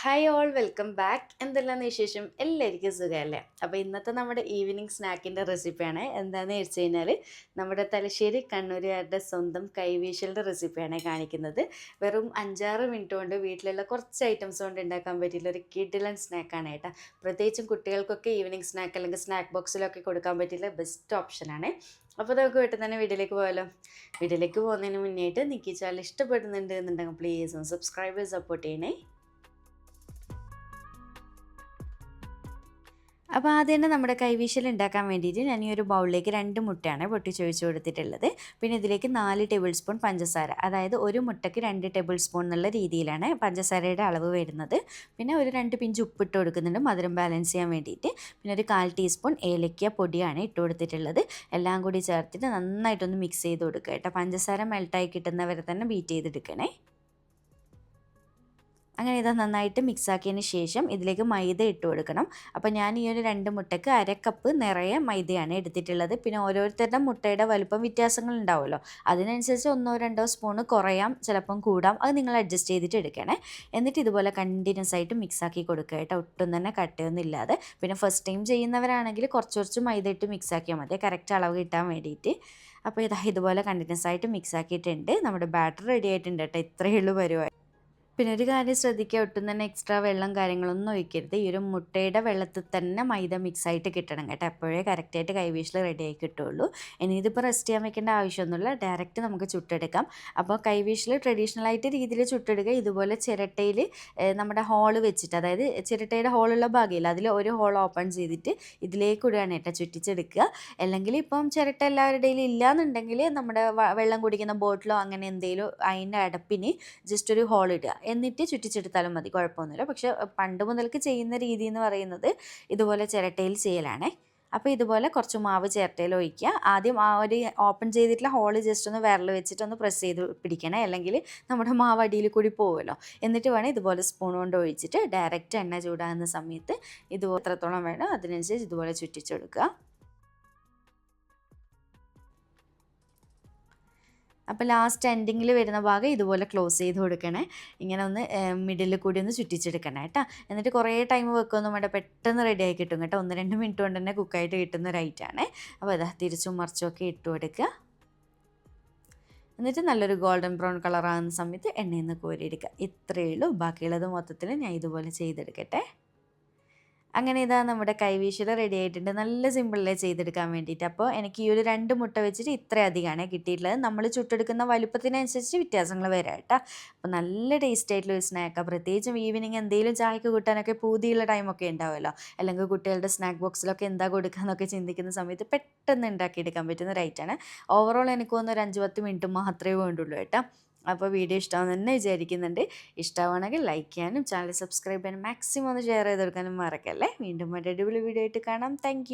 Hi all welcome back. എന്തെല്ലാം വിശേഷം? എല്ലാവർക്കും സുഖമല്ലേ? അപ്പോൾ ഇന്നത്തെ നമ്മുടെ ഈവനിങ് സ്നാക്കിൻ്റെ റെസിപ്പിയാണ്. എന്താണെന്ന് വെച്ച് കഴിഞ്ഞാൽ നമ്മുടെ തലശ്ശേരി കണ്ണൂരുകാരുടെ സ്വന്തം കൈവീശലിൻ്റെ റെസിപ്പിയാണ് കാണിക്കുന്നത്. വെറും 5-6 മിനിറ്റ് കൊണ്ട് വീട്ടിലുള്ള കുറച്ച് ഐറ്റംസ് കൊണ്ട് ഉണ്ടാക്കാൻ പറ്റിയുള്ള ഒരു കിഡിലൻ സ്നാക്കാണ് കേട്ടോ. പ്രത്യേകിച്ചും കുട്ടികൾക്കൊക്കെ ഈവനിങ് സ്നാക്ക് അല്ലെങ്കിൽ സ്നാക്ക് ബോക്സിലൊക്കെ കൊടുക്കാൻ പറ്റിയുള്ള ബെസ്റ്റ് ഓപ്ഷനാണ്. അപ്പോൾ നമുക്ക് പെട്ടെന്ന് തന്നെ വീഡിയോയിലേക്ക് പോകാമല്ലോ. വീഡിയോയിലേക്ക് പോകുന്നതിന് മുന്നേ ആയിട്ട് നിങ്ങൾക്ക് ഈ ചാനൽ ഇഷ്ടപ്പെടുന്നുണ്ട് എന്നുണ്ടെങ്കിൽ പ്ലീസ് ഒന്ന് സബ്സ്ക്രൈബ് ചെയ്ത് സപ്പോർട്ട് ചെയ്യണേ. അപ്പോൾ ആദ്യം തന്നെ നമ്മുടെ കൈവീശൽ ഉണ്ടാക്കാൻ വേണ്ടിയിട്ട് ഞാൻ ഈ ഒരു ബൗളിലേക്ക് 2 മുട്ടയാണ് പൊട്ടിച്ചൊഴിച്ച് കൊടുത്തിട്ടുള്ളത്. പിന്നെ ഇതിലേക്ക് 4 ടേബിൾ സ്പൂൺ പഞ്ചസാര, അതായത് ഒരു മുട്ടയ്ക്ക് 2 ടേബിൾ സ്പൂൺ എന്നുള്ള രീതിയിലാണ് പഞ്ചസാരയുടെ അളവ് വരുന്നത്. പിന്നെ ഒരു 2 പിഞ്ച് ഉപ്പിട്ട് കൊടുക്കുന്നുണ്ട് മധുരം ബാലൻസ് ചെയ്യാൻ വേണ്ടിയിട്ട്. പിന്നെ ഒരു 1/4 ടീസ്പൂൺ ഏലക്ക പൊടിയാണ് ഇട്ട് കൊടുത്തിട്ടുള്ളത്. എല്ലാം കൂടി ചേർത്തിട്ട് നന്നായിട്ടൊന്ന് മിക്സ് ചെയ്ത് കൊടുക്കുക കേട്ടോ. പഞ്ചസാര മെൽട്ടായി കിട്ടുന്നവരെ തന്നെ ബീറ്റ് ചെയ്തെടുക്കണേ. അങ്ങനെ ഇത് നന്നായിട്ട് മിക്സാക്കിയതിന് ശേഷം ഇതിലേക്ക് മൈദ ഇട്ട് കൊടുക്കണം. അപ്പോൾ ഞാൻ ഈ ഒരു 2 മുട്ടയ്ക്ക് 1/2 കപ്പ് നിറയെ മൈദയാണ് എടുത്തിട്ടുള്ളത്. പിന്നെ ഓരോരുത്തരുടെ മുട്ടയുടെ വലുപ്പം വ്യത്യാസങ്ങൾ ഉണ്ടാവുമല്ലോ, അതിനനുസരിച്ച് 1-2 സ്പൂണ് കുറയാം, ചിലപ്പം കൂടാം. അത് നിങ്ങൾ അഡ്ജസ്റ്റ് ചെയ്തിട്ട് എടുക്കണേ. എന്നിട്ട് ഇതുപോലെ കണ്ടിന്യൂസ് ആയിട്ട് മിക്സാക്കി കൊടുക്കുക കേട്ടോ, ഒട്ടും തന്നെ കട്ടയൊന്നും ഇല്ലാതെ. പിന്നെ ഫസ്റ്റ് ടൈം ചെയ്യുന്നവരാണെങ്കിൽ കുറച്ച് മൈദ ഇട്ട് മിക്സാക്കിയാൽ മതി, കറക്റ്റ് അളവ് കിട്ടാൻ വേണ്ടിയിട്ട്. അപ്പോൾ ഇതുപോലെ കണ്ടിന്യൂസ് ആയിട്ട് മിക്സാക്കിയിട്ടുണ്ട്. നമ്മുടെ ബാറ്റർ റെഡി ആയിട്ടുണ്ട് കേട്ടോ. ഇത്രയേ ഉള്ളൂ പരിപാടി. പിന്നെ ഒരു കാര്യം ശ്രദ്ധിക്കുക, ഒട്ടും തന്നെ എക്സ്ട്രാ വെള്ളം കാര്യങ്ങളൊന്നും ഒഴിക്കരുത്. ഈ ഒരു മുട്ടയുടെ വെള്ളത്തിൽ തന്നെ മൈദ മിക്സായിട്ട് കിട്ടണം കേട്ടോ. അപ്പോഴേ കറക്റ്റായിട്ട് കൈവീശൽ റെഡിയായി കിട്ടുള്ളൂ. ഇനി ഇതിപ്പോൾ റെസ്റ്റ് ചെയ്യാൻ വെക്കേണ്ട ആവശ്യമൊന്നുമില്ല, ഡയറക്റ്റ് നമുക്ക് ചുട്ടെടുക്കാം. അപ്പോൾ കൈവീശൽ ട്രഡീഷണലായിട്ട് രീതിയിൽ ചുട്ടെടുക്കുക. ഇതുപോലെ ചിരട്ടയിൽ നമ്മുടെ ഹോള് വെച്ചിട്ട്, അതായത് ചിരട്ടയുടെ ഹോളുള്ള ഭാഗമില്ല, അതിൽ ഒരു ഹോൾ ഓപ്പൺ ചെയ്തിട്ട് ഇതിലേക്കൂടെയാണ് കേട്ടോ ചുറ്റിച്ചെടുക്കുക. അല്ലെങ്കിൽ ഇപ്പം ചിരട്ട എല്ലാവരുടെയും ഇല്ലയെന്നുണ്ടെങ്കിൽ നമ്മുടെ വെള്ളം കുടിക്കുന്ന ബോട്ടിലോ അങ്ങനെ എന്തെങ്കിലും അതിൻ്റെ അടപ്പിന് ജസ്റ്റ് ഒരു ഹോൾ ഇടുക, എന്നിട്ട് ചുറ്റിച്ചെടുത്താലും മതി, കുഴപ്പമൊന്നുമില്ല. പക്ഷെ പണ്ട് മുതൽക്ക് ചെയ്യുന്ന രീതി എന്ന് പറയുന്നത് ഇതുപോലെ ചിരട്ടയിൽ ചെയ്യലാണേ. അപ്പോൾ ഇതുപോലെ കുറച്ച് മാവ് ചിരട്ടയിൽ ഒഴിക്കുക. ആദ്യം ആ ഒരു ഓപ്പൺ ചെയ്തിട്ടുള്ള ഹോള് ജസ്റ്റ് ഒന്ന് വിരൽ വെച്ചിട്ടൊന്ന് പ്രസ് ചെയ്ത് പിടിക്കണേ, അല്ലെങ്കിൽ നമ്മുടെ മാവ് അടിയിൽ കൂടി പോകുമല്ലോ. എന്നിട്ട് വേണം ഇതുപോലെ സ്പൂൺ കൊണ്ട് ഒഴിച്ചിട്ട് ഡയറക്റ്റ് എണ്ണ ചൂടാകുന്ന സമയത്ത് ഇതുപോലെ എത്രത്തോളം വേണം അതിനനുസരിച്ച് ഇതുപോലെ ചുറ്റിച്ചെടുക്കുക. അപ്പോൾ ലാസ്റ്റ് എൻഡിങ്ങിൽ വരുന്ന ഭാഗം ഇതുപോലെ ക്ലോസ് ചെയ്ത് കൊടുക്കണേ. ഇങ്ങനെ ഒന്ന് മിഡിൽ കൂടി ഒന്ന് ചുറ്റിച്ചെടുക്കണം കേട്ടോ. എന്നിട്ട് കുറേ ടൈം വെക്കുകയൊന്നും വേണ്ട, പെട്ടെന്ന് റെഡിയായി കിട്ടും കേട്ടോ. 1-2 മിനിറ്റ് കൊണ്ട് തന്നെ കുക്കായിട്ട് കിട്ടുന്ന ഒരു ഐറ്റമാണ്. അപ്പോൾ അതാ തിരിച്ചും മറിച്ചുമൊക്കെ ഇട്ട് കൊടുക്കുക. എന്നിട്ട് നല്ലൊരു ഗോൾഡൻ ബ്രൗൺ കളറാകുന്ന സമയത്ത് എണ്ണയിൽ നിന്ന് കോരിയെടുക്കുക. ഇത്രയേ ഉള്ളൂ. ബാക്കിയുള്ളത് മൊത്തത്തിൽ ഞാൻ ഇതുപോലെ ചെയ്തെടുക്കട്ടെ. അങ്ങനെ ഇതാ നമ്മുടെ കൈവീശൽ റെഡി ആയിട്ടുണ്ട്. നല്ല സിമ്പിളല്ലേ ചെയ്തെടുക്കാൻ വേണ്ടിയിട്ട്. അപ്പോൾ എനിക്ക് ഈ ഒരു 2 മുട്ട വെച്ചിട്ട് ഇത്രയധികമാണ് കിട്ടിയിട്ടുള്ളത്. നമ്മൾ ചുട്ടെടുക്കുന്ന വലുപ്പത്തിനനുസരിച്ച് വ്യത്യാസങ്ങൾ വരാം കേട്ടോ. അപ്പോൾ നല്ല ടേസ്റ്റ് ആയിട്ടുള്ള ഒരു സ്നാക്കാണ്. പ്രത്യേകിച്ചും ഈവനിങ് എന്തെങ്കിലും ചായക്ക് കൂട്ടാനൊക്കെ പൂതിയുള്ള ടൈമൊക്കെ ഉണ്ടാവുമല്ലോ, അല്ലെങ്കിൽ കുട്ടികളുടെ സ്നാക്ക് ബോക്സിലൊക്കെ എന്താ കൊടുക്കാമെന്നൊക്കെ ചിന്തിക്കുന്ന സമയത്ത് പെട്ടെന്ന് ഉണ്ടാക്കിയെടുക്കാൻ പറ്റുന്ന ഒരു ഐറ്റമാണ്. ഓവറോൾ എനിക്ക് തോന്നുന്നു ഒരു 5-10 മിനിറ്റ് മാത്രമേ വേണ്ടുള്ളൂ കേട്ടോ. അപ്പോൾ വീഡിയോ ഇഷ്ടമാണെന്ന് തന്നെ വിചാരിക്കുന്നുണ്ട്. ഇഷ്ടമാണെങ്കിൽ ലൈക്ക് ചെയ്യാനും ചാനൽ സബ്സ്ക്രൈബ് ചെയ്യാനും മാക്സിമം ഒന്ന് ഷെയർ ചെയ്ത് കൊടുക്കാനും മറക്കല്ലേ. വീണ്ടും ഒരു അടിപൊളി വീഡിയോ ആയിട്ട് കാണാം. താങ്ക്